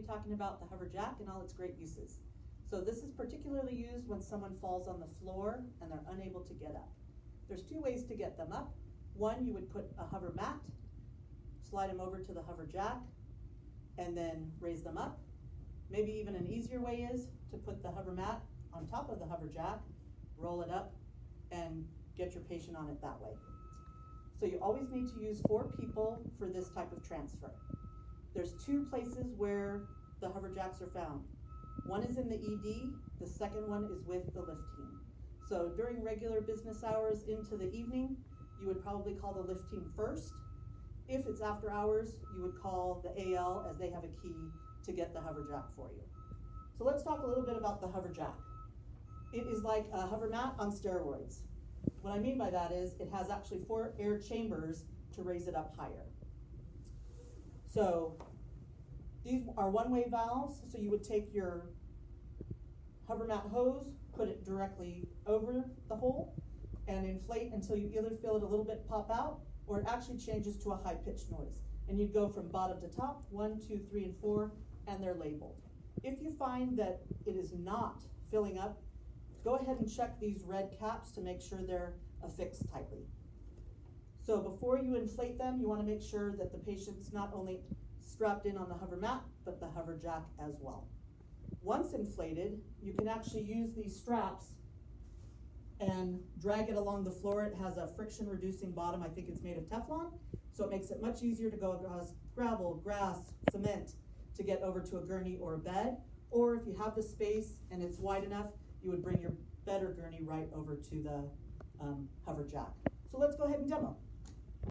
talking about the hover jack and all its great uses. So this is particularly used when someone falls on the floor and they're unable to get up. There's two ways to get them up. One, you would put a hover mat, slide them over to the hover jack, and then raise them up. Maybe even an easier way is to put the hover mat on top of the hover jack, roll it up, and get your patient on it that way. So you always need to use 4 people for this type of transfer. There's 2 places where the hover jacks are found. One is in the ED, the second one is with the lift team. So during regular business hours into the evening, you would probably call the lift team first. If it's after hours, you would call the AL as they have a key to get the hover jack for you. So let's talk a little bit about the hover jack. It is like a hover mat on steroids. What I mean by that is it has actually 4 air chambers to raise it up higher. So these are one-way valves, so you would take your hover mat hose, put it directly over the hole, and inflate until you either feel it a little bit pop out, or it actually changes to a high-pitched noise. And you'd go from bottom to top, 1, 2, 3, and 4, and they're labeled. If you find that it is not filling up, go ahead and check these red caps to make sure they're affixed tightly. So before you inflate them, you want to make sure that the patient's not only strapped in on the hover mat, but the hover jack as well. Once inflated, you can actually use these straps and drag it along the floor. It has a friction reducing bottom. I think it's made of Teflon, so it makes it much easier to go across gravel, grass, cement to get over to a gurney or a bed. Or if you have the space and it's wide enough, you would bring your bed or gurney right over to the hover jack. So let's go ahead and demo.